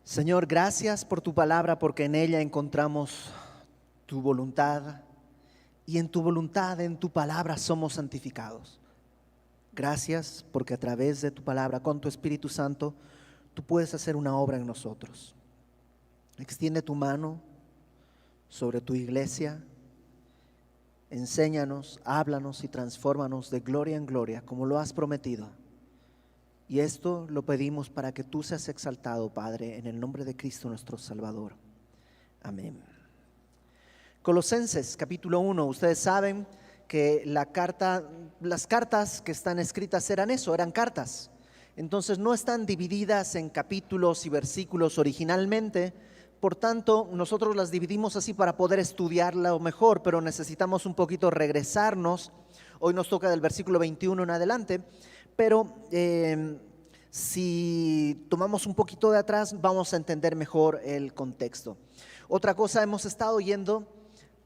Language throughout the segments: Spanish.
Señor, gracias por tu palabra, porque en ella encontramos tu voluntad y en tu voluntad, en tu palabra somos santificados. Gracias porque a través de tu palabra, con tu Espíritu Santo, tú puedes hacer una obra en nosotros. Extiende tu mano sobre tu iglesia, enséñanos, háblanos y transfórmanos de gloria en gloria, como lo has prometido. Y esto lo pedimos para que tú seas exaltado, Padre, en el nombre de Cristo nuestro Salvador. Amén. Colosenses capítulo 1, ustedes saben que las cartas que están escritas eran eso, eran cartas. Entonces no están divididas en capítulos y versículos originalmente. Por tanto, nosotros las dividimos así para poder estudiarla mejor, pero necesitamos un poquito regresarnos. Hoy nos toca del versículo 21 en adelante. Pero si tomamos un poquito de atrás, vamos a entender mejor el contexto. Otra cosa, hemos estado yendo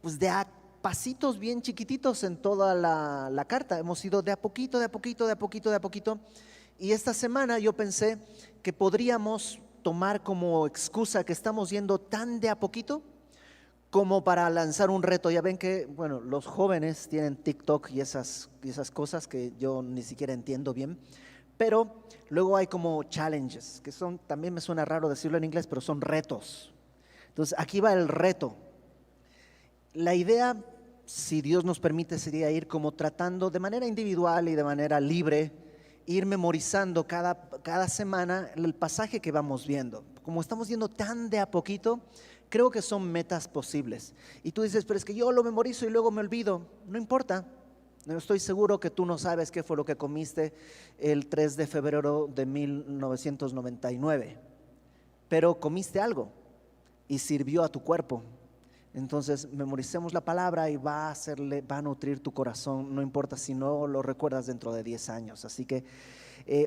pues de a pasitos bien chiquititos en toda la carta. Hemos ido de a poquito, de a poquito, de a poquito, de a poquito. Y esta semana yo pensé que podríamos tomar como excusa que estamos yendo tan de a poquito como para lanzar un reto. Ya ven que, bueno, los jóvenes tienen TikTok y esas cosas que yo ni siquiera entiendo bien, pero luego hay como challenges, que son, también me suena raro decirlo en inglés, pero son retos. Entonces aquí va el reto. La idea, si Dios nos permite, sería ir como tratando de manera individual y de manera libre, ir memorizando cada semana el pasaje que vamos viendo. Como estamos yendo tan de a poquito, creo que son metas posibles. Y tú dices, pero es que yo lo memorizo y luego me olvido. No importa. No estoy seguro que tú no sabes qué fue lo que comiste el 3 de febrero de 1999. Pero comiste algo y sirvió a tu cuerpo. Entonces memoricemos la palabra y va a nutrir tu corazón, no importa si no lo recuerdas dentro de 10 años. Así que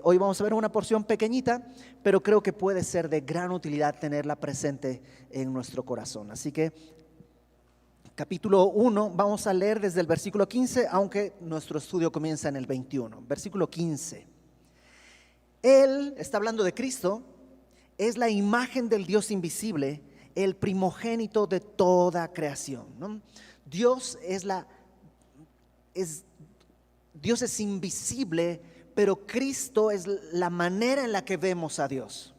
hoy vamos a ver una porción pequeñita, pero creo que puede ser de gran utilidad tenerla presente en nuestro corazón. Así que capítulo 1, vamos a leer desde el versículo 15, aunque nuestro estudio comienza en el 21. Versículo 15. Él, está hablando de Cristo, es la imagen del Dios invisible, el primogénito de toda creación, ¿no? Dios es invisible, pero Cristo es la manera en la que vemos a Dios.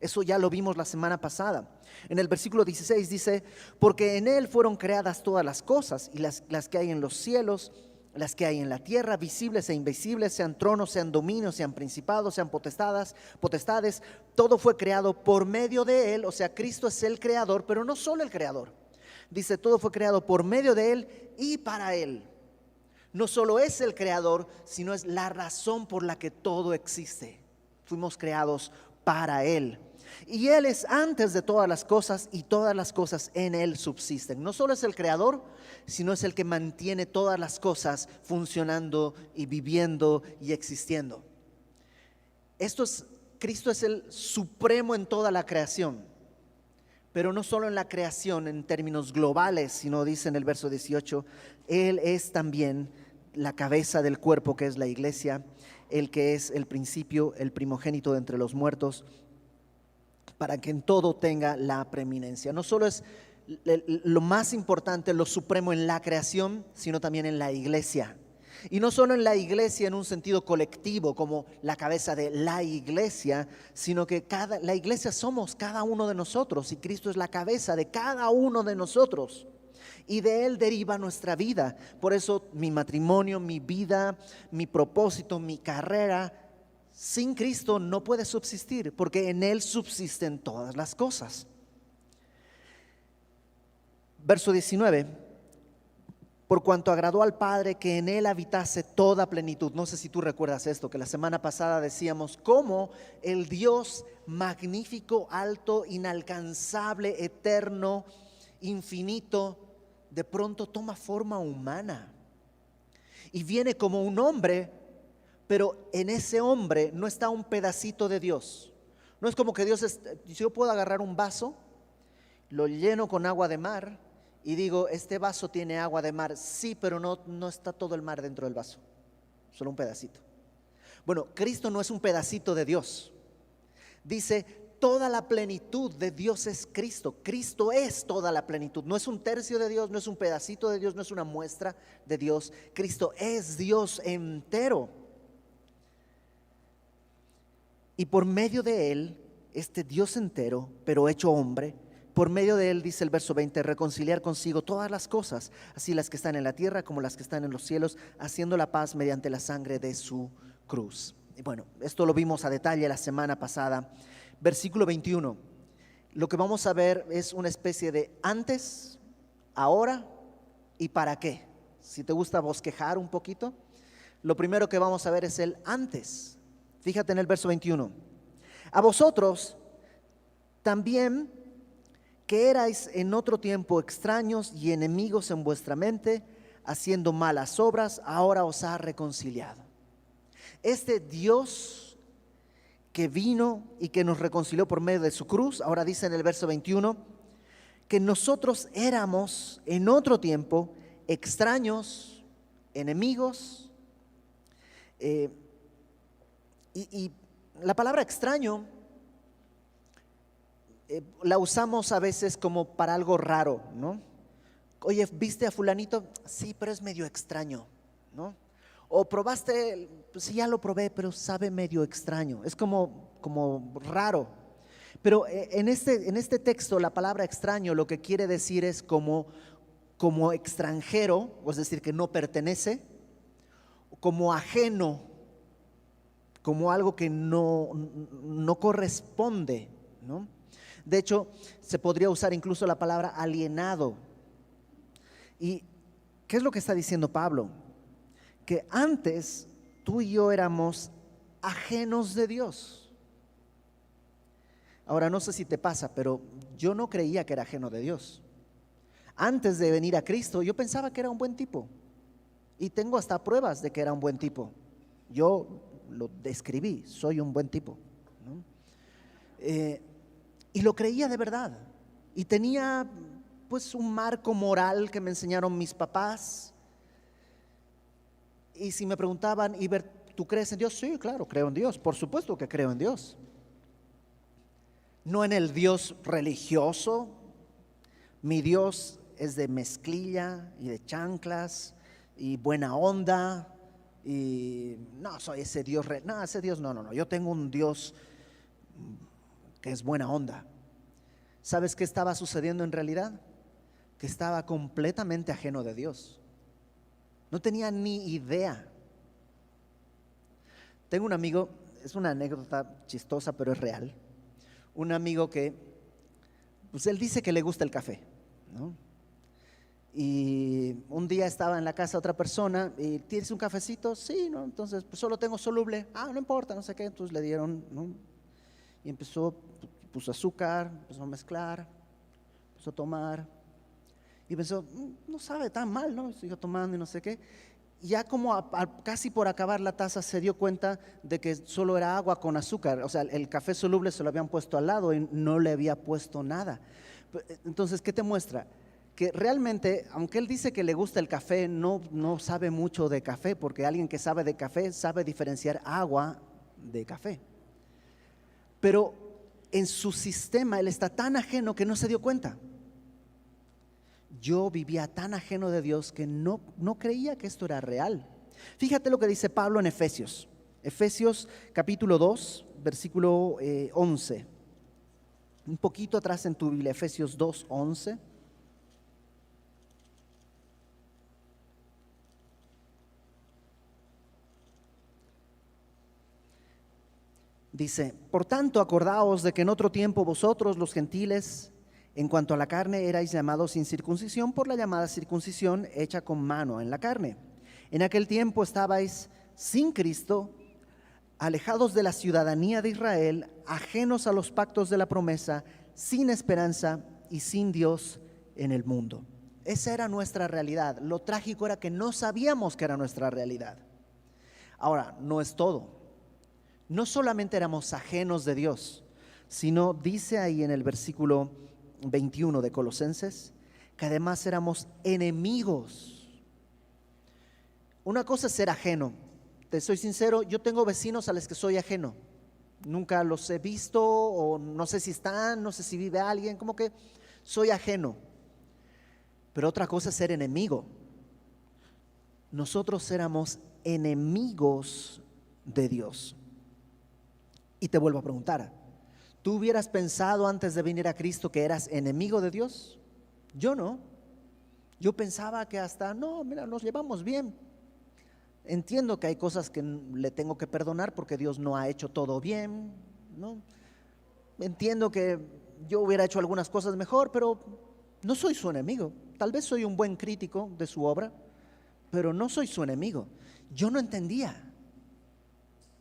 Eso ya lo vimos la semana pasada. En el versículo 16 dice, porque en Él fueron creadas todas las cosas, y las que hay en los cielos, las que hay en la tierra, visibles e invisibles, sean tronos, sean dominios, sean principados, sean potestades, todo fue creado por medio de Él. O sea, Cristo es el creador, pero no solo el creador. Dice, todo fue creado por medio de Él y para Él. No solo es el creador, sino es la razón por la que todo existe. Fuimos creados para Él. Y Él es antes de todas las cosas, y todas las cosas en Él subsisten. No solo es el creador, sino es el que mantiene todas las cosas funcionando y viviendo y existiendo. Cristo es el supremo en toda la creación, pero no solo en la creación en términos globales, sino dice en el verso 18, Él es también la cabeza del cuerpo, que es la iglesia, el que es el principio, el primogénito de entre los muertos, para que en todo tenga la preeminencia. No solo es lo más importante, lo supremo en la creación, sino también en la iglesia. Y no solo en la iglesia en un sentido colectivo, como la cabeza de la iglesia, sino que la iglesia somos cada uno de nosotros, y Cristo es la cabeza de cada uno de nosotros. Y de Él deriva nuestra vida. Por eso mi matrimonio, mi vida, mi propósito, mi carrera, sin Cristo no puede subsistir, porque en Él subsisten todas las cosas. Verso 19. Por cuanto agradó al Padre que en Él habitase toda plenitud. No sé si tú recuerdas esto, que la semana pasada decíamos cómo el Dios magnífico, alto, inalcanzable, eterno, infinito, de pronto toma forma humana y viene como un hombre, pero en ese hombre no está un pedacito de Dios. No es como que si yo puedo agarrar un vaso, lo lleno con agua de mar y digo, este vaso tiene agua de mar. Sí, pero no está todo el mar dentro del vaso, solo un pedacito. Bueno, Cristo no es un pedacito de Dice, toda la plenitud de Dios es Cristo. Cristo es toda la plenitud. No es un tercio de Dios, no es un pedacito de Dios, no es una muestra de Dios. Cristo es Dios entero. Y por medio de Él, este Dios entero, pero hecho hombre, por medio de Él, dice el verso 20, reconciliar consigo todas las cosas, así las que están en la tierra como las que están en los cielos, haciendo la paz mediante la sangre de su cruz. Y bueno, esto lo vimos a detalle la semana pasada. Versículo 21, lo que vamos a ver es una especie de antes, ahora y para qué. Si te gusta bosquejar un poquito, lo primero que vamos a ver es el antes. Fíjate en el verso 21. A vosotros también, que erais en otro tiempo extraños y enemigos en vuestra mente, haciendo malas obras, ahora os ha reconciliado. Este Dios que vino y que nos reconcilió por medio de su cruz, ahora dice en el verso 21, que nosotros éramos en otro tiempo extraños, enemigos, y la palabra extraño la usamos a veces como para algo raro, ¿no? Oye, ¿viste a fulanito? Sí, pero es medio extraño, ¿no? O probaste, pues sí, ya lo probé, pero sabe medio extraño, es como raro. Pero en este texto la palabra extraño lo que quiere decir es como extranjero, es decir, que no pertenece, como ajeno, como algo que no corresponde, ¿no? De hecho, se podría usar incluso la palabra alienado. ¿Y qué es lo que está diciendo Pablo? Que antes tú y yo éramos ajenos de Dios. Ahora no sé si te pasa, pero yo no creía que era ajeno de Dios. Antes de venir a Cristo yo pensaba que era un buen tipo, y tengo hasta pruebas de que era un buen tipo. Yo lo describí, soy un buen tipo, ¿no? Y lo creía de verdad, y tenía pues un marco moral que me enseñaron mis papás. Y si me preguntaban, Iber, ¿tú crees en Dios? Sí, claro, creo en Dios, por supuesto que creo en Dios. No en el Dios religioso. Mi Dios es de mezclilla y de chanclas y buena onda, y no soy ese Dios, no, ese Dios no, yo tengo un Dios que es buena onda. ¿Sabes qué estaba sucediendo en realidad? Que estaba completamente ajeno de Dios. No tenía ni idea. Tengo un amigo, es una anécdota chistosa, pero es real. Un amigo que, pues él dice que le gusta el café, ¿no? Y un día estaba en la casa de otra persona y ¿tienes un cafecito? Sí, ¿no? Entonces, pues solo tengo soluble. Ah, no importa, no sé qué. Entonces le dieron, ¿no? Y puso azúcar, empezó a mezclar, empezó a tomar. Y pensó, no sabe tan mal, ¿no? Siguió tomando y no sé qué. Y ya como casi por acabar la taza se dio cuenta de que solo era agua con azúcar. O sea, el café soluble se lo habían puesto al lado y no le había puesto nada. Entonces, ¿qué te muestra? Que realmente, aunque él dice que le gusta el café, no sabe mucho de café, porque alguien que sabe de café sabe diferenciar agua de café. Pero en su sistema él está tan ajeno que no se dio cuenta. Yo vivía tan ajeno de Dios que no creía que esto era real. Fíjate lo que dice Pablo en Efesios. Efesios capítulo 2, versículo 11. Un poquito atrás en tu Biblia, Efesios 2, 11. Dice, por tanto, acordaos de que en otro tiempo vosotros, los gentiles, en cuanto a la carne, erais llamados sin circuncisión por la llamada circuncisión hecha con mano en la carne. En aquel tiempo estabais sin Cristo, alejados de la ciudadanía de Israel, ajenos a los pactos de la promesa, sin esperanza y sin Dios en el mundo. Esa era nuestra realidad. Lo trágico era que no sabíamos que era nuestra realidad. Ahora, no es todo. No solamente éramos ajenos de Dios, sino dice ahí en el versículo 21 de Colosenses, que además éramos enemigos. Una cosa es ser ajeno. Te soy sincero, yo tengo vecinos a los que soy ajeno. nunca los he visto, o no sé si están, no sé si vive alguien, como que soy ajeno. Pero otra cosa es ser enemigo. Nosotros éramos enemigos de Dios. Y te vuelvo a preguntar, ¿tú hubieras pensado antes de venir a Cristo que eras enemigo de Dios? Yo no. Yo pensaba que hasta, no, mira, nos llevamos bien. Entiendo que hay cosas que le tengo que perdonar porque Dios no ha hecho todo bien, ¿no? Entiendo que yo hubiera hecho algunas cosas mejor, pero no soy su enemigo. Tal vez soy un buen crítico de su obra, pero no soy su enemigo. Yo no entendía.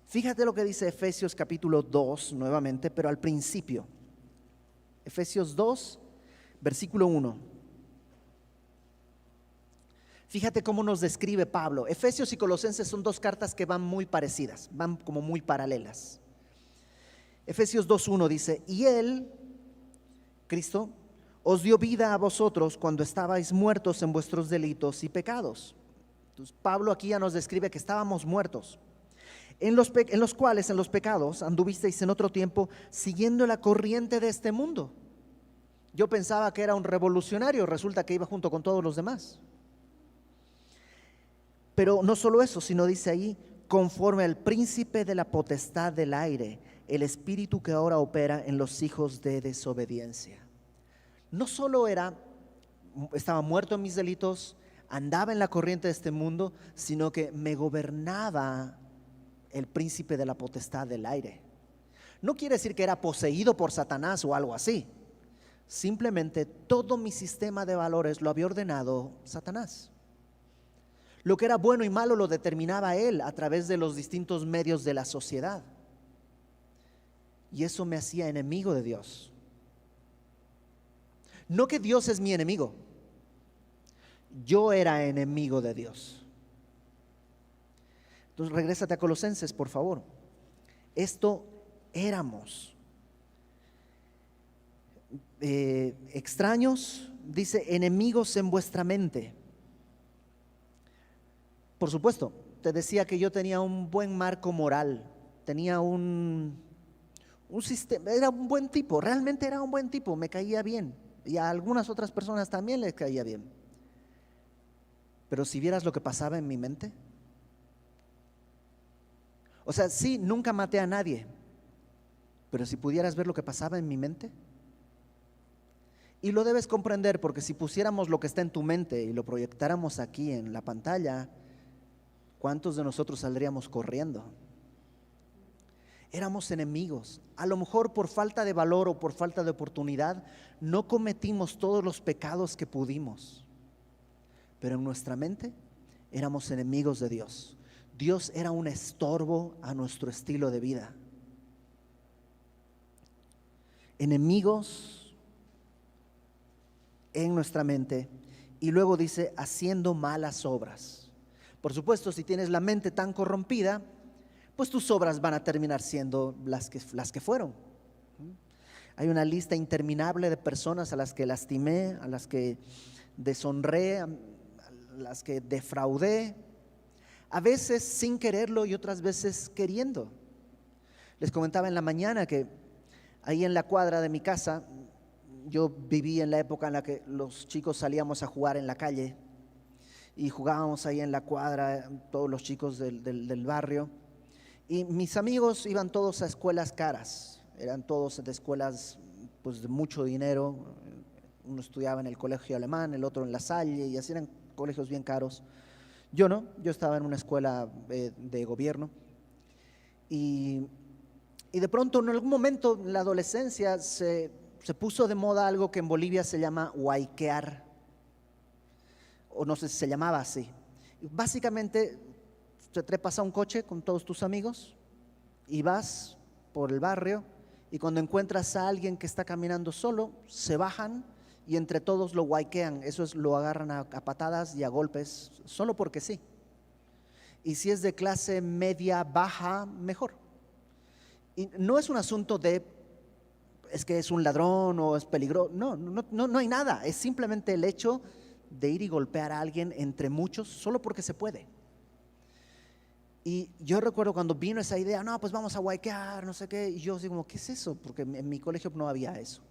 Fíjate lo que dice Efesios capítulo 2 nuevamente, pero al principio. Efesios 2, versículo 1. Fíjate cómo nos describe Pablo. Efesios y Colosenses son dos cartas que van muy parecidas, van como muy paralelas. Efesios 2:1 dice: y Él, Cristo, os dio vida a vosotros cuando estabais muertos en vuestros delitos y pecados. Entonces, Pablo aquí ya nos describe que estábamos muertos, en los cuales, en los pecados, anduvisteis en otro tiempo siguiendo la corriente de este mundo. Yo pensaba que era un revolucionario, resulta que iba junto con todos los demás. Pero no solo eso, sino dice ahí, conforme al príncipe de la potestad del aire, el espíritu que ahora opera en los hijos de desobediencia. No solo estaba muerto en mis delitos, andaba en la corriente de este mundo, sino que me gobernaba el príncipe de la potestad del aire. No quiere decir que era poseído por Satanás o algo así. Simplemente todo mi sistema de valores lo había ordenado Satanás. Lo que era bueno y malo lo determinaba él a través de los distintos medios de la sociedad. Y eso me hacía enemigo de Dios. No que Dios es mi enemigo. Yo era enemigo de Dios. Entonces regrésate a Colosenses, por favor. Esto éramos. Extraños, dice, enemigos en vuestra mente. Por supuesto, te decía que yo tenía un buen marco moral, tenía un sistema, era un buen tipo, realmente era un buen tipo, me caía bien, y a algunas otras personas también les caía bien. Pero si vieras lo que pasaba en mi mente, o sea, sí, nunca maté a nadie, pero si pudieras ver lo que pasaba en mi mente, y lo debes comprender, porque si pusiéramos lo que está en tu mente y lo proyectáramos aquí en la pantalla, ¿cuántos de nosotros saldríamos corriendo? Éramos enemigos. A lo mejor por falta de valor o por falta de oportunidad no cometimos todos los pecados que pudimos, pero en nuestra mente éramos enemigos de Dios. Dios era un estorbo a nuestro estilo de vida. Enemigos en nuestra mente. Y luego dice, haciendo malas obras. Por supuesto, si tienes la mente tan corrompida, pues tus obras van a terminar siendo las que fueron. Hay una lista interminable de personas a las que lastimé, a las que deshonré, a las que defraudé, a veces sin quererlo y otras veces queriendo. Les comentaba en la mañana que ahí en la cuadra de mi casa, yo viví en la época en la que los chicos salíamos a jugar en la calle y jugábamos ahí en la cuadra, todos los chicos del barrio, y mis amigos iban todos a escuelas caras, eran todos de escuelas pues de mucho dinero. Uno estudiaba en el colegio alemán, el otro en La Salle, y así eran colegios bien caros. Yo no, yo estaba en una escuela de gobierno, y de pronto en algún momento en la adolescencia se puso de moda algo que en Bolivia se llama huayquear, o no sé si se llamaba así. Básicamente te trepas a un coche con todos tus amigos y vas por el barrio, y cuando encuentras a alguien que está caminando solo, se bajan y entre todos lo huayquean. Eso es, lo agarran a patadas y a golpes, solo porque sí. Y si es de clase media baja, mejor. Y no es un asunto de es que es un ladrón o es peligroso. No hay nada. Es simplemente el hecho de ir y golpear a alguien entre muchos solo porque se puede. Y yo recuerdo cuando vino esa idea, no, pues vamos a huayquear, no sé qué. Y yo digo, ¿qué es eso? Porque en mi colegio no había eso.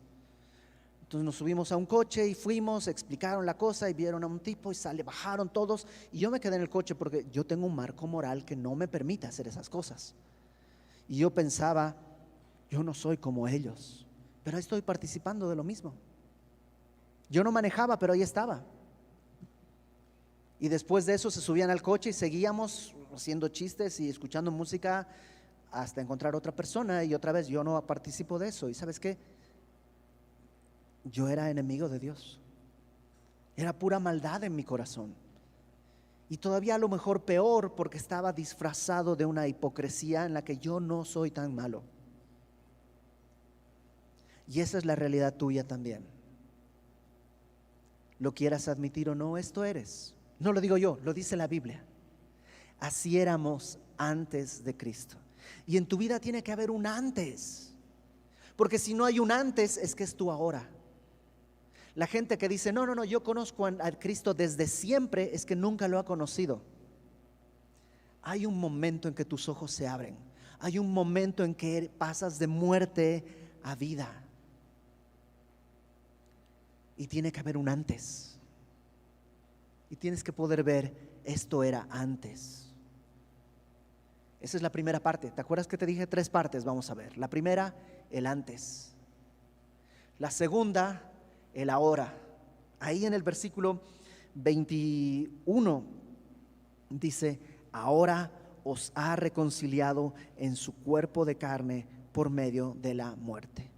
Entonces nos subimos a un coche y fuimos, explicaron la cosa y vieron a un tipo y bajaron todos. Y yo me quedé en el coche porque yo tengo un marco moral que no me permite hacer esas cosas. Y yo pensaba, yo no soy como ellos, pero ahí estoy participando de lo mismo. Yo no manejaba, pero ahí estaba. Y después de eso se subían al coche y seguíamos haciendo chistes y escuchando música hasta encontrar otra persona. Y otra vez yo no participo de eso. ¿Y sabes qué? Yo era enemigo de Dios. Era pura maldad en mi corazón. Y todavía a lo mejor peor, porque estaba disfrazado de una hipocresía en la que yo no soy tan malo. Y esa es la realidad tuya también. Lo quieras admitir o no, esto eres. No lo digo yo, lo dice la Biblia. Así éramos antes de Cristo. Y en tu vida tiene que haber un antes. Porque si no hay un antes, es que es tu ahora. La gente que dice, no, yo conozco a Cristo desde siempre, es que nunca lo ha conocido. Hay un momento en que tus ojos se abren. Hay un momento en que pasas de muerte a vida. Y tiene que haber un antes. Y tienes que poder ver, esto era antes. Esa es la primera parte. ¿Te acuerdas que te dije 3 partes? Vamos a ver. La primera, el antes. La segunda, el ahora. Ahí en el versículo 21 dice, ahora os ha reconciliado en su cuerpo de carne por medio de la muerte.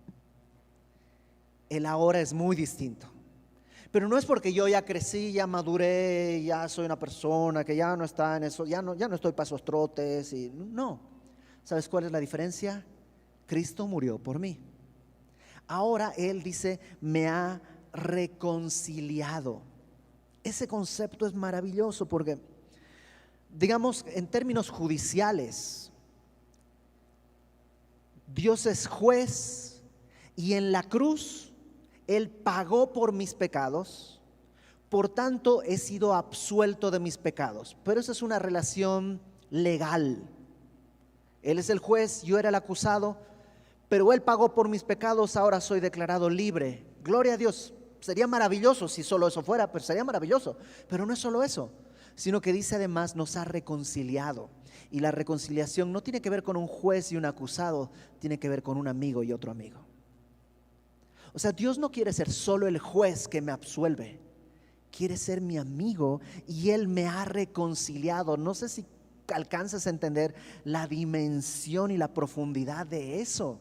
El ahora es muy distinto. Pero no es porque yo ya crecí, ya maduré, ya soy una persona que ya no está en eso, ya no estoy para esos trotes. No. ¿Sabes cuál es la diferencia? Cristo murió por mí. Ahora Él dice, me ha reconciliado. Ese concepto es maravilloso porque, digamos, en términos judiciales, Dios es juez y en la cruz Él pagó por mis pecados, por tanto he sido absuelto de mis pecados. Pero esa es una relación legal. Él es el juez, yo era el acusado, pero Él pagó por mis pecados, ahora soy declarado libre. Gloria a Dios. Sería maravilloso si solo eso fuera, pero sería maravilloso. Pero no es solo eso, sino que dice además nos ha reconciliado. Y la reconciliación no tiene que ver con un juez y un acusado, tiene que ver con un amigo y otro amigo. O sea, Dios no quiere ser solo el juez que me absuelve, quiere ser mi amigo y Él me ha reconciliado. No sé si alcanzas a entender la dimensión y la profundidad de eso.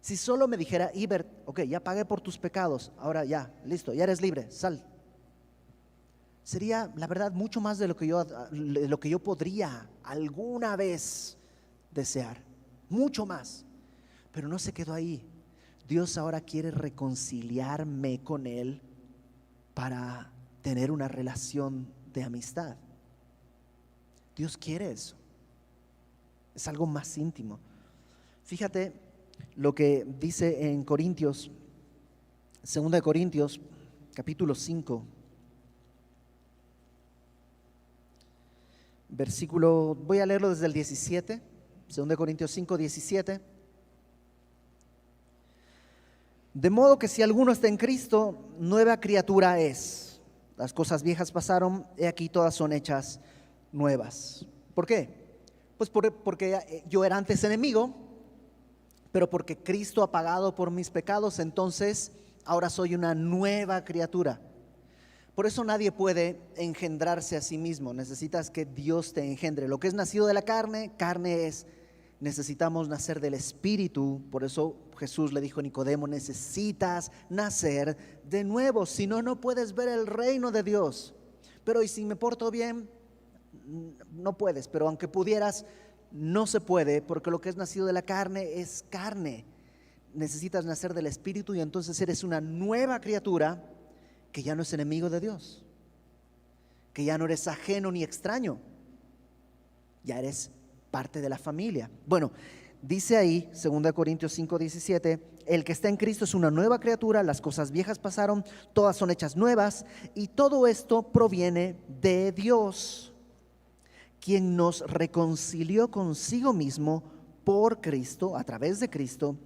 Si solo me dijera, Ibert, ok, ya pagué por tus pecados, ahora ya, listo, ya eres libre, sal. Sería, la verdad, mucho más de lo que yo podría alguna vez desear, mucho más. Pero no se quedó ahí. Dios ahora quiere reconciliarme con Él para tener una relación de amistad. Dios quiere eso. Es algo más íntimo. Fíjate lo que dice en Corintios, 2 de Corintios, capítulo 5, versículo, voy a leerlo desde el 17, 2 de Corintios 5, 17. De modo que si alguno está en Cristo, nueva criatura es. Las cosas viejas pasaron, he aquí todas son hechas nuevas. ¿Por qué? Pues porque yo era antes enemigo, pero porque Cristo ha pagado por mis pecados, entonces ahora soy una nueva criatura. Por eso nadie puede engendrarse a sí mismo, necesitas que Dios te engendre. Lo que es nacido de la carne, carne es. Necesitamos nacer del Espíritu. Por eso Jesús le dijo a Nicodemo, necesitas nacer de nuevo, si no, no puedes ver el reino de Dios. Pero y si me porto bien, no puedes, pero aunque pudieras, no se puede, porque lo que es nacido de la carne es carne. Necesitas nacer del Espíritu y entonces eres una nueva criatura que ya no es enemigo de Dios, que ya no eres ajeno ni extraño, ya eres parte de la familia. Bueno, dice ahí, 2 Corintios 5, 17, el que está en Cristo es una nueva criatura, las cosas viejas pasaron, todas son hechas nuevas, y todo esto proviene de Dios, quien nos reconcilió consigo mismo por Cristo, a través de Cristo,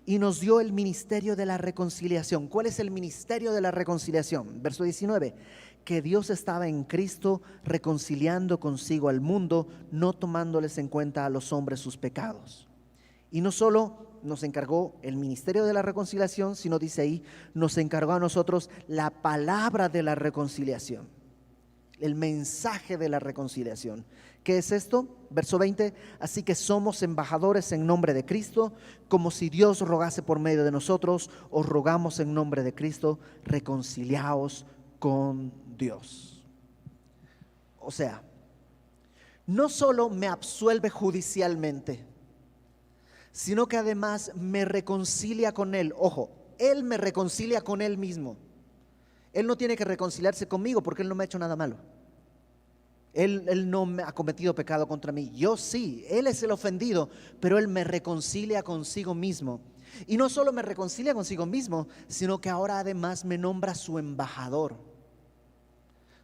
y nos dio el ministerio de la reconciliación. ¿Cuál es el ministerio de la reconciliación? Verso 19, que Dios estaba en Cristo reconciliando consigo al mundo, no tomándoles en cuenta a los hombres sus pecados. Y no solo nos encargó el ministerio de la reconciliación, sino dice ahí, nos encargó a nosotros la palabra de la reconciliación, el mensaje de la reconciliación. ¿Qué es esto? Verso 20, así que somos embajadores en nombre de Cristo, como si Dios rogase por medio de nosotros, os rogamos en nombre de Cristo, reconciliaos con Dios. O sea, no solo me absuelve judicialmente, sino que además me reconcilia con Él. Ojo, Él me reconcilia con Él mismo. Él no tiene que reconciliarse conmigo porque Él no me ha hecho nada malo. Él no me ha cometido pecado contra mí. Yo sí, Él es el ofendido, pero Él me reconcilia consigo mismo. Y no solo me reconcilia consigo mismo, sino que ahora además me nombra su embajador,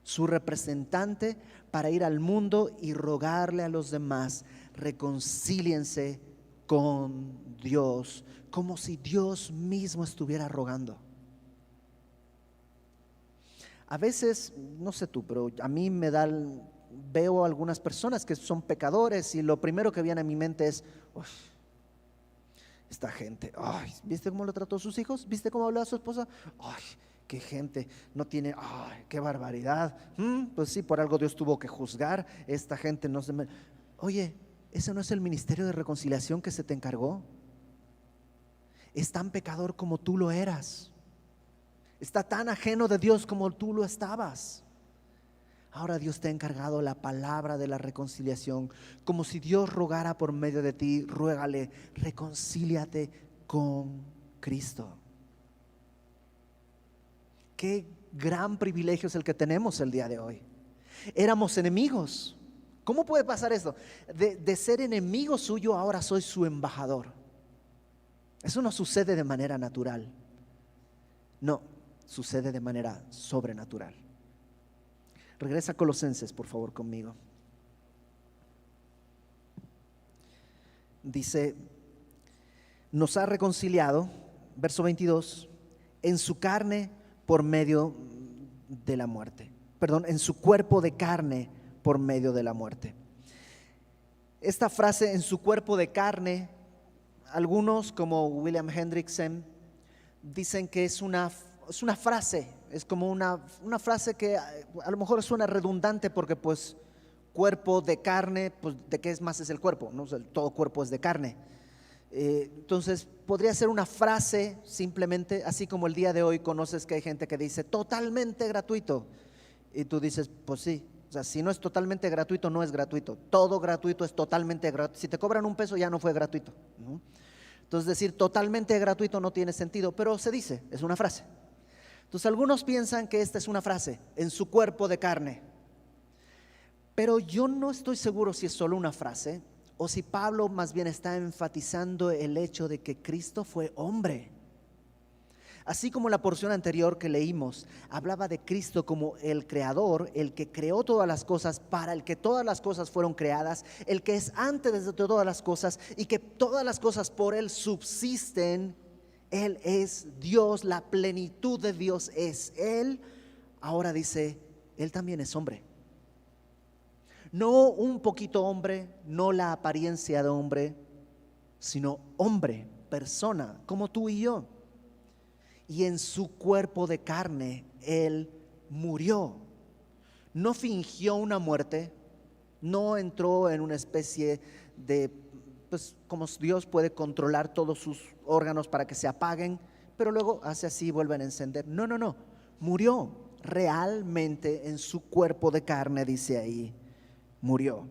su representante para ir al mundo y rogarle a los demás, reconcíliense con Dios, como si Dios mismo estuviera rogando. A veces, no sé tú, pero a mí veo algunas personas que son pecadores y lo primero que viene a mi mente es, esta gente, ay, ¿viste cómo lo trató a sus hijos? ¿Viste cómo habló a su esposa? Ay, qué gente, no tiene, ay, qué barbaridad. Pues sí, por algo Dios tuvo que juzgar, esta gente no se... Oye, ¿ese no es el ministerio de reconciliación que se te encargó? Es tan pecador como tú lo eras. Está tan ajeno de Dios como tú lo estabas. Ahora Dios te ha encargado la palabra de la reconciliación. Como si Dios rogara por medio de ti, ruégale, reconcíliate con Cristo. Qué gran privilegio es el que tenemos el día de hoy. Éramos enemigos. ¿Cómo puede pasar esto? De ser enemigo suyo, ahora soy su embajador. Eso no sucede de manera natural. No, sucede de manera sobrenatural. Regresa a Colosenses, por favor, conmigo. Dice, nos ha reconciliado, verso 22, en su carne por medio de la muerte. Perdón, en su cuerpo de carne por medio de la muerte. Esta frase, en su cuerpo de carne, algunos como William Hendrickson dicen que es una frase, es como una frase que a lo mejor suena redundante porque pues cuerpo de carne, pues de qué es más es el cuerpo, ¿no? O sea, todo cuerpo es de carne. Entonces podría ser una frase simplemente, así como el día de hoy conoces que hay gente que dice totalmente gratuito y tú dices pues sí, o sea, si no es totalmente gratuito no es gratuito, todo gratuito es totalmente gratuito. Si te cobran $1 ya no fue gratuito, ¿no? Entonces decir totalmente gratuito no tiene sentido, pero se dice, es una frase. Entonces algunos piensan que esta es una frase, en su cuerpo de carne. Pero yo no estoy seguro si es solo una frase o si Pablo más bien está enfatizando el hecho de que Cristo fue hombre. Así como la porción anterior que leímos hablaba de Cristo como el creador, el que creó todas las cosas, para el que todas las cosas fueron creadas, el que es antes de todas las cosas y que todas las cosas por él subsisten. Él es Dios, la plenitud de Dios es Él. Ahora dice, Él también es hombre. No un poquito hombre, no la apariencia de hombre, sino hombre, persona, como tú y yo. Y en su cuerpo de carne Él murió. No fingió una muerte, no entró en una especie de, pues como Dios puede controlar todos sus órganos para que se apaguen, pero luego hace así y vuelven a encender. No, murió realmente en su cuerpo de carne, dice ahí, murió.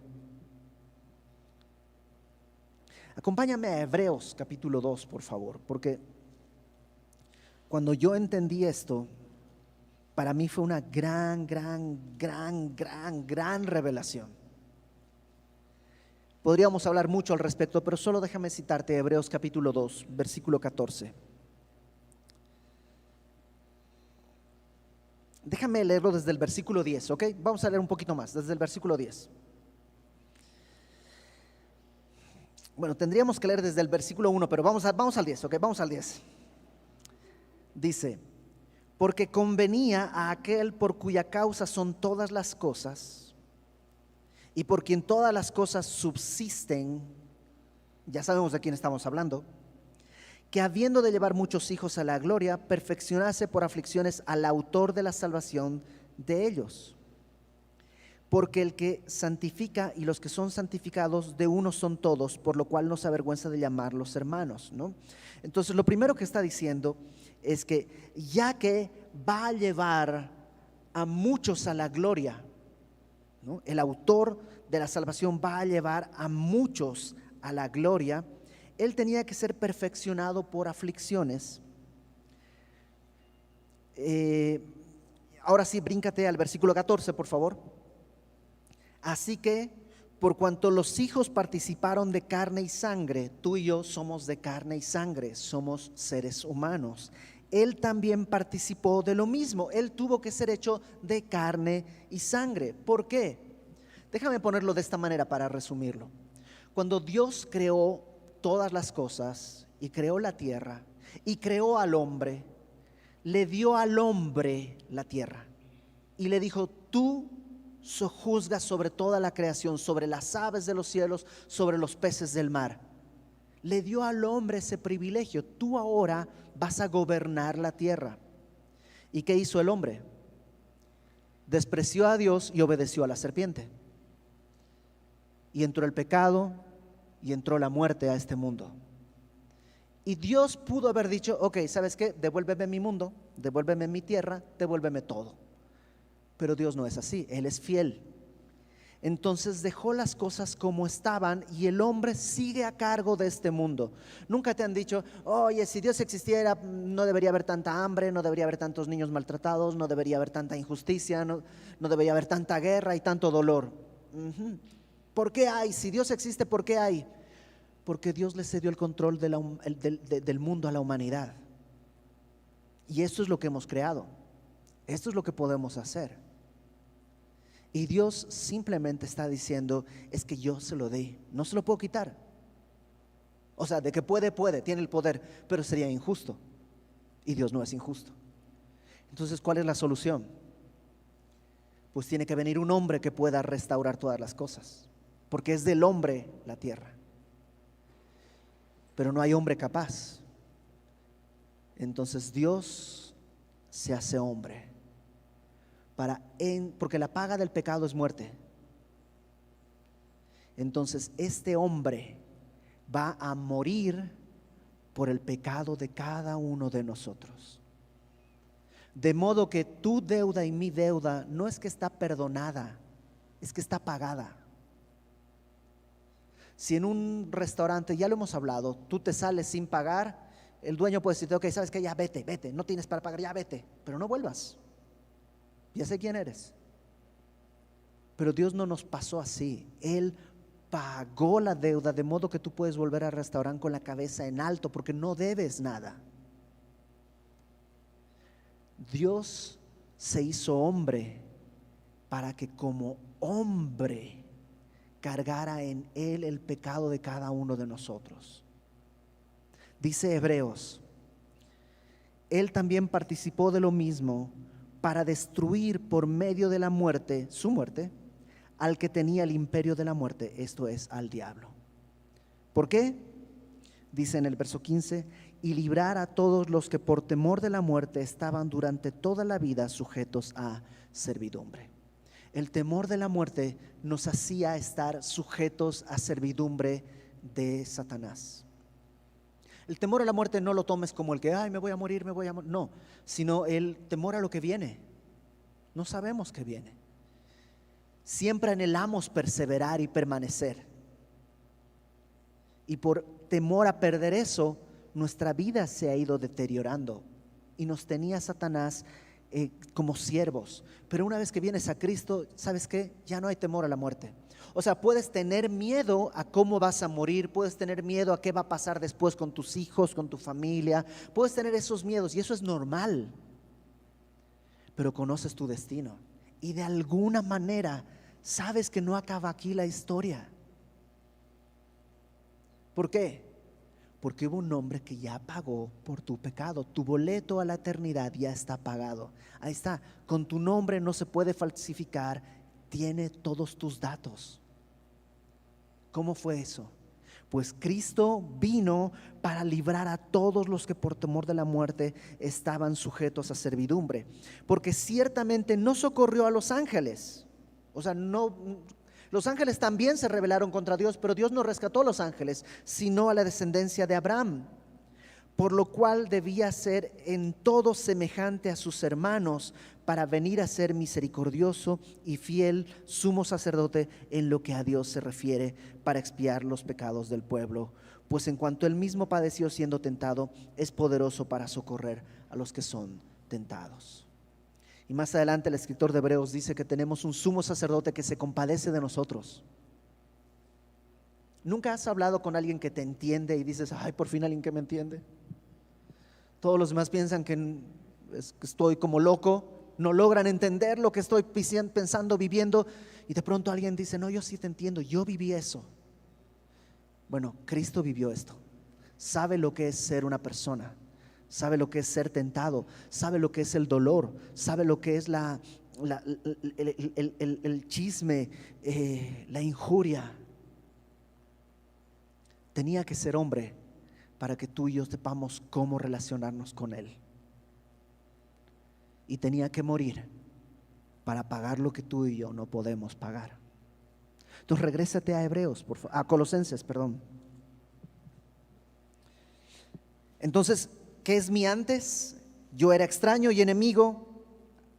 Acompáñame a Hebreos capítulo 2, por favor, porque cuando yo entendí esto, para mí fue una gran revelación. Podríamos hablar mucho al respecto, pero solo déjame citarte Hebreos capítulo 2, versículo 14. Déjame leerlo desde el versículo 10, ¿ok? Vamos a leer un poquito más, desde el versículo 10. Bueno, tendríamos que leer desde el versículo 1, pero vamos al 10, ¿ok? Vamos al 10. Dice, porque convenía a aquel por cuya causa son todas las cosas y por quien todas las cosas subsisten, ya sabemos de quién estamos hablando, que habiendo de llevar muchos hijos a la gloria, perfeccionase por aflicciones al autor de la salvación de ellos. Porque el que santifica y los que son santificados de uno son todos, por lo cual no se avergüenza de llamarlos hermanos, ¿no? Entonces lo primero que está diciendo es que ya que va a llevar a muchos a la gloria, ¿no? El autor de la salvación va a llevar a muchos a la gloria. Él tenía que ser perfeccionado por aflicciones. Ahora sí, bríncate al versículo 14, por favor. Así que, por cuanto los hijos participaron de carne y sangre, tú y yo somos de carne y sangre, somos seres humanos. Él también participó de lo mismo. Él tuvo que ser hecho de carne y sangre. ¿Por qué? Déjame ponerlo de esta manera para resumirlo. Cuando Dios creó todas las cosas y creó la tierra y creó al hombre, le dio al hombre la tierra y le dijo: tú sojuzgas sobre toda la creación, sobre las aves de los cielos, sobre los peces del mar. Le dio al hombre ese privilegio. Tú ahora vas a gobernar la tierra. ¿Y qué hizo el hombre? Despreció a Dios y obedeció a la serpiente. Y entró el pecado y entró la muerte a este mundo. Y Dios pudo haber dicho: ok, ¿sabes qué? Devuélveme mi mundo, devuélveme mi tierra, devuélveme todo. Pero Dios no es así, Él es fiel. Entonces dejó las cosas como estaban y el hombre sigue a cargo de este mundo. Nunca te han dicho: oye, si Dios existiera, no debería haber tanta hambre, no debería haber tantos niños maltratados, no debería haber tanta injusticia, no debería haber tanta guerra y tanto dolor. ¿Por qué hay? Si Dios existe, ¿por qué hay? Porque Dios le cedió el control del mundo a la humanidad. Y esto es lo que hemos creado. Esto es lo que podemos hacer. Y Dios simplemente está diciendo: es que yo se lo di, no se lo puedo quitar. O sea, de que puede, tiene el poder, pero sería injusto. Y Dios no es injusto. Entonces, ¿cuál es la solución? Pues tiene que venir un hombre que pueda restaurar todas las cosas, porque es del hombre la tierra. Pero no hay hombre capaz. Entonces Dios se hace hombre porque la paga del pecado es muerte. Entonces este hombre va a morir por el pecado de cada uno de nosotros. De modo que tu deuda y mi deuda no es que está perdonada, es que está pagada. Si en un restaurante, ya lo hemos hablado, tú te sales sin pagar, el dueño puede decirte: ok, sabes que ya vete, no tienes para pagar, ya vete, pero no vuelvas. Ya sé quién eres. Pero Dios no nos pasó así. Él pagó la deuda, de modo que tú puedes volver al restaurante con la cabeza en alto, porque no debes nada. Dios se hizo hombre para que como hombre cargara en Él el pecado de cada uno de nosotros. Dice Hebreos: Él también participó de lo mismo para destruir por medio de la muerte, su muerte, al que tenía el imperio de la muerte, esto es, al diablo. ¿Por qué? Dice en el verso 15: y librar a todos los que por temor de la muerte estaban durante toda la vida sujetos a servidumbre. El temor de la muerte nos hacía estar sujetos a servidumbre de Satanás. El temor a la muerte no lo tomes como el que: ay, me voy a morir. No, sino el temor a lo que viene. No sabemos qué viene. Siempre anhelamos perseverar y permanecer. Y por temor a perder eso, nuestra vida se ha ido deteriorando. Y nos tenía Satanás como siervos. Pero una vez que vienes a Cristo, ¿sabes qué? Ya no hay temor a la muerte. O sea, puedes tener miedo a cómo vas a morir, puedes tener miedo a qué va a pasar después con tus hijos, con tu familia, puedes tener esos miedos y eso es normal. Pero conoces tu destino y de alguna manera sabes que no acaba aquí la historia. ¿Por qué? Porque hubo un hombre que ya pagó por tu pecado. Tu boleto a la eternidad ya está pagado. Ahí está, con tu nombre no se puede falsificar, tiene todos tus datos. ¿Cómo fue eso? Pues Cristo vino para librar a todos los que por temor de la muerte estaban sujetos a servidumbre, porque ciertamente no socorrió a los ángeles. O sea, no, los ángeles también se rebelaron contra Dios, pero Dios no rescató a los ángeles, sino a la descendencia de Abraham, por lo cual debía ser en todo semejante a sus hermanos, para venir a ser misericordioso y fiel sumo sacerdote en lo que a Dios se refiere, para expiar los pecados del pueblo. Pues en cuanto él mismo padeció siendo tentado, es poderoso para socorrer a los que son tentados. Y más adelante el escritor de Hebreos dice que tenemos un sumo sacerdote que se compadece de nosotros. ¿Nunca has hablado con alguien que te entiende y dices, ay, por fin alguien que me entiende? Todos los demás piensan que estoy como loco, no logran entender lo que estoy pensando, viviendo, y de pronto alguien dice, no, yo sí te entiendo, yo viví eso. Bueno, Cristo vivió esto, sabe lo que es ser una persona, sabe lo que es ser tentado, sabe lo que es el dolor, sabe lo que es el chisme, la injuria. Tenía que ser hombre para que tú y yo sepamos cómo relacionarnos con Él. Y tenía que morir para pagar lo que tú y yo no podemos pagar. Entonces regrésate a Hebreos, a Colosenses, perdón. Entonces, ¿qué es mi antes? Yo era extraño y enemigo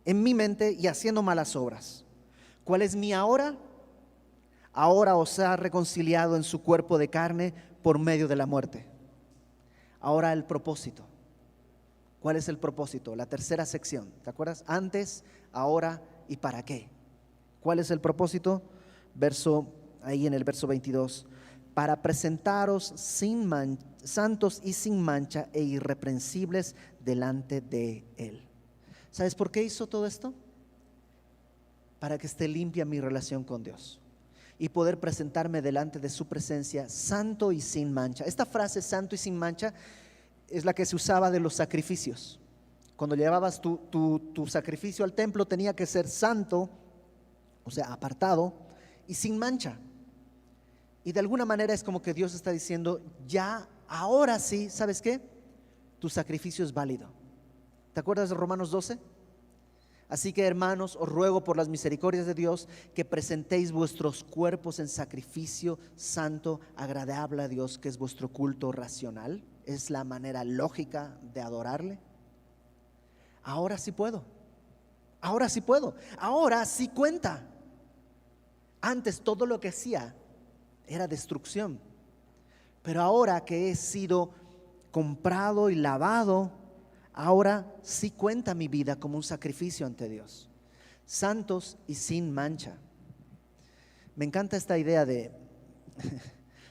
en mi mente y haciendo malas obras. ¿Cuál es mi ahora? Ahora os ha reconciliado en su cuerpo de carne por medio de la muerte. Ahora el propósito. ¿Cuál es el propósito? La tercera sección, ¿te acuerdas? Antes, ahora y para qué. ¿Cuál es el propósito? Ahí en el verso 22. Para presentaros santos y sin mancha e irreprensibles delante de Él. ¿Sabes por qué hizo todo esto? Para que esté limpia mi relación con Dios y poder presentarme delante de su presencia santo y sin mancha. Esta frase, santo y sin mancha, es la que se usaba de los sacrificios. Cuando llevabas tu sacrificio al templo, tenía que ser santo, o sea, apartado y sin mancha. Y de alguna manera es como que Dios está diciendo, ya, ahora sí, ¿sabes qué? Tu sacrificio es válido. ¿Te acuerdas de Romanos 12? Así que, hermanos, os ruego por las misericordias de Dios que presentéis vuestros cuerpos en sacrificio santo, agradable a Dios, que es vuestro culto racional. Es la manera lógica de adorarle. Ahora sí puedo. Ahora sí puedo. Ahora sí cuenta. Antes todo lo que hacía era destrucción. Pero ahora que he sido comprado y lavado, ahora sí cuenta mi vida como un sacrificio ante Dios, santos y sin mancha. Me encanta esta idea de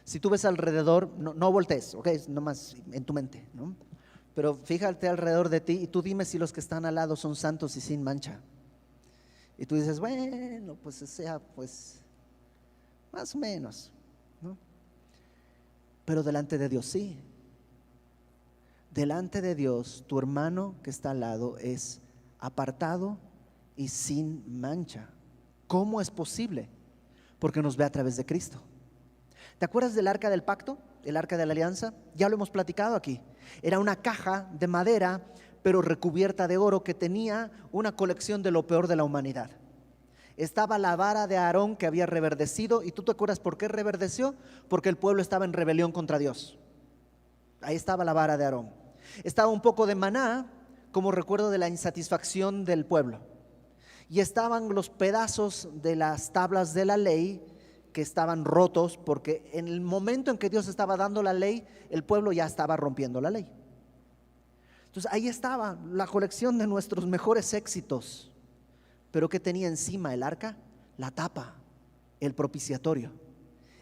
si tú ves alrededor, no voltees, ok, nomás en tu mente, ¿no? Pero fíjate alrededor de ti y tú dime si los que están al lado son santos y sin mancha. Y tú dices, bueno, pues sea, pues más o menos, ¿no? Pero delante de Dios sí. Delante de Dios, tu hermano que está al lado es apartado y sin mancha. ¿Cómo es posible? Porque nos ve a través de Cristo. ¿Te acuerdas del arca del pacto? El arca de la alianza. Ya lo hemos platicado aquí. Era una caja de madera, pero recubierta de oro, que tenía una colección de lo peor de la humanidad. Estaba la vara de Aarón que había reverdecido. ¿Y tú te acuerdas por qué reverdeció? Porque el pueblo estaba en rebelión contra Dios. Ahí estaba la vara de Aarón. Estaba un poco de maná, como recuerdo de la insatisfacción del pueblo. Y estaban los pedazos de las tablas de la ley que estaban rotos, porque en el momento en que Dios estaba dando la ley, el pueblo ya estaba rompiendo la ley. Entonces ahí estaba la colección de nuestros mejores éxitos. Pero ¿qué tenía encima el arca? La tapa, el propiciatorio.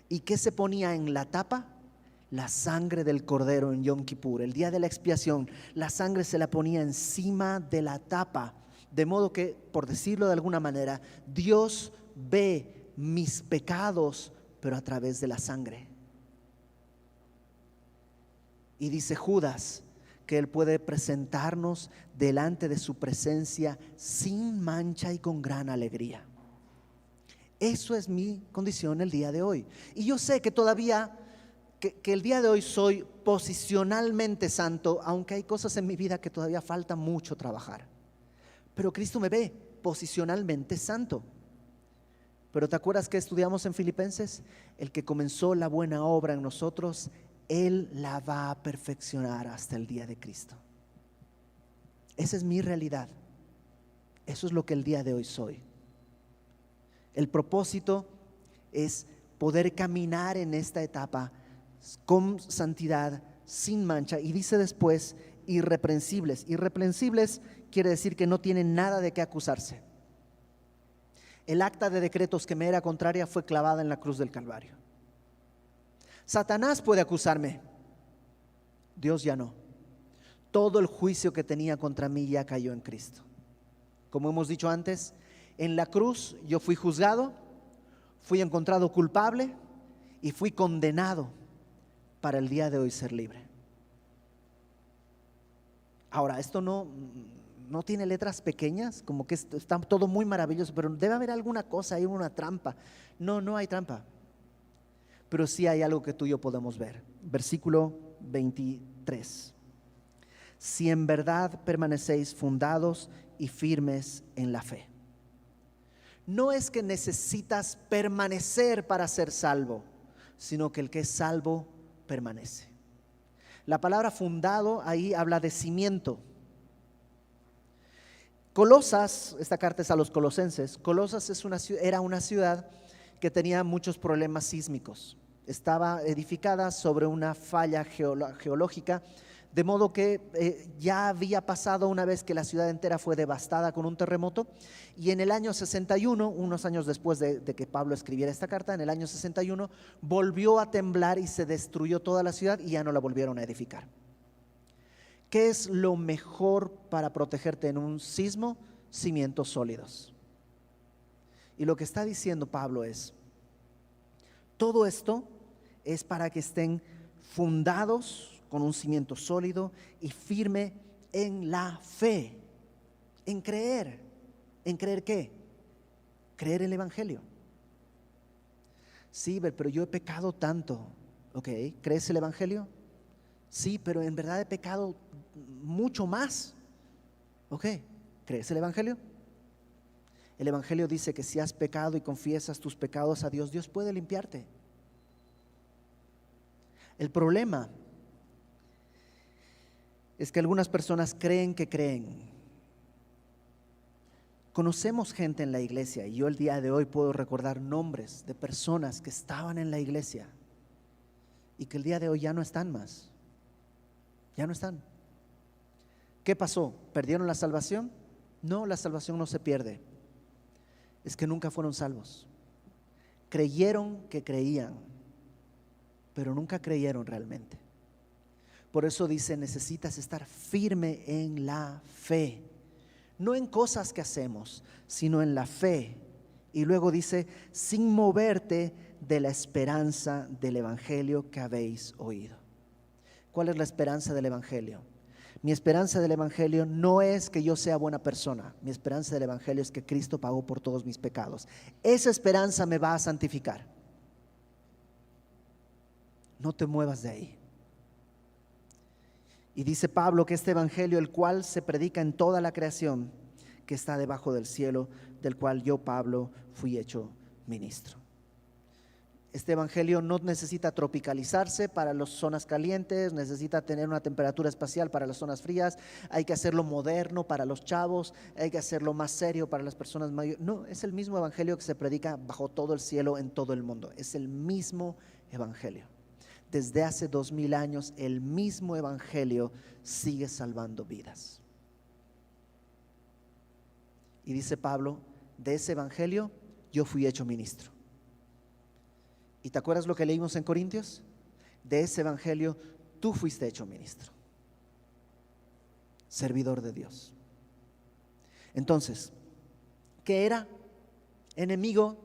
¿Y qué se ponía en la tapa? La sangre del cordero en Yom Kippur, el día de la expiación. La sangre se la ponía encima de la tapa, de modo que, por decirlo de alguna manera, Dios ve mis pecados, pero a través de la sangre. Y dice Judas que Él puede presentarnos delante de su presencia sin mancha y con gran alegría. Eso es mi condición el día de hoy. Y yo sé que todavía, que el día de hoy soy posicionalmente santo, aunque hay cosas en mi vida que todavía falta mucho trabajar. Pero Cristo me ve posicionalmente santo. Pero ¿te acuerdas que estudiamos en Filipenses? El que comenzó la buena obra en nosotros, Él la va a perfeccionar hasta el día de Cristo. Esa es mi realidad. Eso es lo que el día de hoy soy. El propósito es poder caminar en esta etapa con santidad, sin mancha. Y dice después, irreprensibles. Irreprensibles quiere decir que no tienen nada de qué acusarse. El acta de decretos que me era contraria fue clavada en la cruz del Calvario. Satanás puede acusarme, Dios ya no. Todo el juicio que tenía contra mí ya cayó en Cristo. Como hemos dicho antes, en la cruz yo fui juzgado, fui encontrado culpable y fui condenado para el día de hoy ser libre. Ahora, esto no tiene letras pequeñas, como que está todo muy maravilloso, pero debe haber alguna cosa ahí, una trampa. No hay trampa, pero sí hay algo que tú y yo podemos ver. Versículo 23. Si en verdad permanecéis fundados y firmes en la fe. No es que necesitas permanecer para ser salvo, sino que el que es salvo permanece. La palabra fundado ahí habla de cimiento. Colosas, esta carta es a los colosenses. Colosas era una ciudad que tenía muchos problemas sísmicos. Estaba edificada sobre una falla geológica, de modo que ya había pasado una vez que la ciudad entera fue devastada con un terremoto, y en el año 61, unos años después de que Pablo escribiera esta carta, en el año 61 volvió a temblar y se destruyó toda la ciudad y ya no la volvieron a edificar. ¿Qué es lo mejor para protegerte en un sismo? Cimientos sólidos. Y lo que está diciendo Pablo es, todo esto es para que estén fundados con un cimiento sólido y firme en la fe, en creer. ¿En creer qué? Creer el Evangelio. Sí, pero yo he pecado tanto. Ok, ¿crees el Evangelio? Sí, pero en verdad he pecado mucho más. Ok, ¿crees el Evangelio? El Evangelio dice que si has pecado y confiesas tus pecados a Dios, Dios puede limpiarte. El problema es que algunas personas creen que creen. Conocemos gente en la iglesia y yo el día de hoy puedo recordar nombres de personas que estaban en la iglesia y que el día de hoy ya no están más. Ya no están. ¿Qué pasó? ¿Perdieron la salvación? No, la salvación no se pierde. Es que nunca fueron salvos. Creyeron que creían, pero nunca creyeron realmente. Por eso dice, necesitas estar firme en la fe. No en cosas que hacemos, sino en la fe. Y luego dice, sin moverte de la esperanza del Evangelio que habéis oído. ¿Cuál es la esperanza del Evangelio? Mi esperanza del Evangelio no es que yo sea buena persona. Mi esperanza del Evangelio es que Cristo pagó por todos mis pecados. Esa esperanza me va a santificar. No te muevas de ahí. Y dice Pablo que este Evangelio, el cual se predica en toda la creación que está debajo del cielo, del cual yo, Pablo, fui hecho ministro. Este Evangelio no necesita tropicalizarse para las zonas calientes, necesita tener una temperatura espacial para las zonas frías, hay que hacerlo moderno para los chavos, hay que hacerlo más serio para las personas mayores. No, es el mismo Evangelio que se predica bajo todo el cielo en todo el mundo. Es el mismo Evangelio. Desde hace 2000 años el mismo Evangelio sigue salvando vidas. Y dice Pablo, de ese Evangelio yo fui hecho ministro. ¿Y te acuerdas lo que leímos en Corintios? De ese Evangelio tú fuiste hecho ministro, servidor de Dios. Entonces, ¿qué era? Enemigo,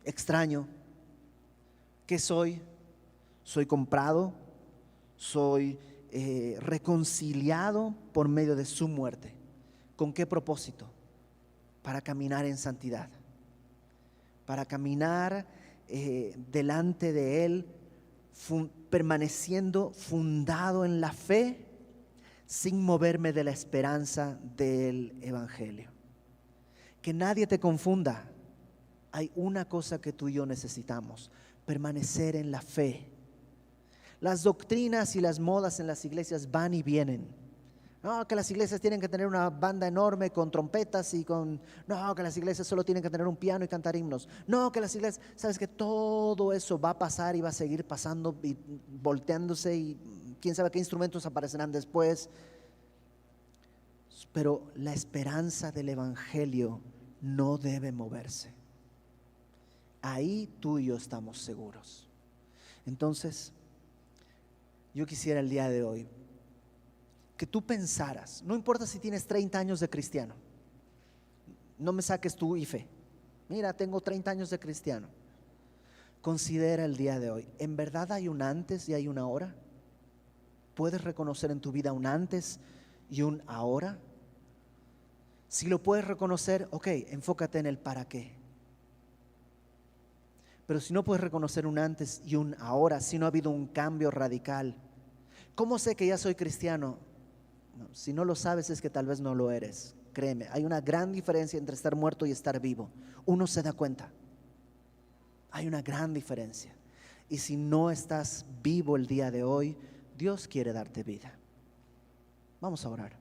extraño. ¿Qué soy? Soy comprado, soy reconciliado por medio de su muerte. ¿Con qué propósito? Para caminar en santidad, para caminar delante de Él, permaneciendo fundado en la fe, sin moverme de la esperanza del Evangelio. Que nadie te confunda. Hay una cosa que tú y yo necesitamos: permanecer en la fe. Las doctrinas y las modas en las iglesias van y vienen. No, que las iglesias tienen que tener una banda enorme con trompetas no, que las iglesias solo tienen que tener un piano y cantar himnos. No, que las iglesias, sabes que todo eso va a pasar y va a seguir pasando y volteándose, y quién sabe qué instrumentos aparecerán después. Pero la esperanza del Evangelio no debe moverse. Ahí tú y yo estamos seguros. Entonces, yo quisiera el día de hoy que tú pensaras, no importa si tienes 30 años de cristiano, no me saques tu IFE, mira, tengo 30 años de cristiano. Considera el día de hoy, ¿en verdad hay un antes y hay un ahora? ¿Puedes reconocer en tu vida un antes y un ahora? Si lo puedes reconocer, ok, enfócate en el para qué. Pero si no puedes reconocer un antes y un ahora, si no ha habido un cambio radical, ¿cómo sé que ya soy cristiano? No, si no lo sabes es que tal vez no lo eres. Créeme, hay una gran diferencia entre estar muerto y estar vivo. Uno se da cuenta. Hay una gran diferencia. Y si no estás vivo el día de hoy, Dios quiere darte vida. Vamos a orar.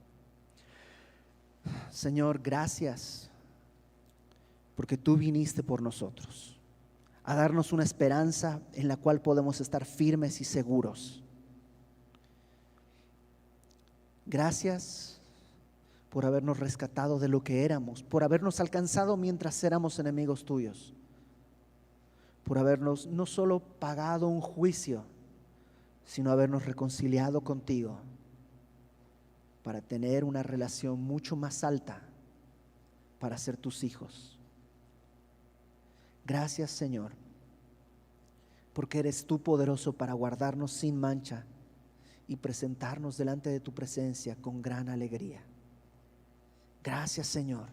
Señor, gracias porque tú viniste por nosotros a darnos una esperanza en la cual podemos estar firmes y seguros. Gracias por habernos rescatado de lo que éramos, por habernos alcanzado mientras éramos enemigos tuyos, por habernos no solo pagado un juicio, sino habernos reconciliado contigo para tener una relación mucho más alta, para ser tus hijos. Gracias, Señor, porque eres tú poderoso para guardarnos sin mancha y presentarnos delante de tu presencia con gran alegría. Gracias, Señor.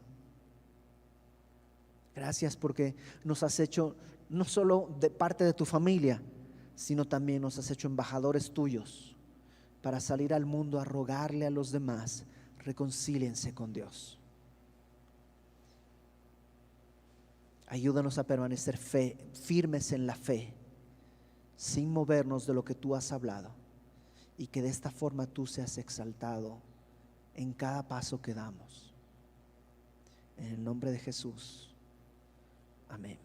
Gracias porque nos has hecho no solo de parte de tu familia, sino también nos has hecho embajadores tuyos para salir al mundo a rogarle a los demás: reconcíliense con Dios. Ayúdanos a permanecer firmes en la fe, sin movernos de lo que tú has hablado, y que de esta forma tú seas exaltado en cada paso que damos. En el nombre de Jesús. Amén.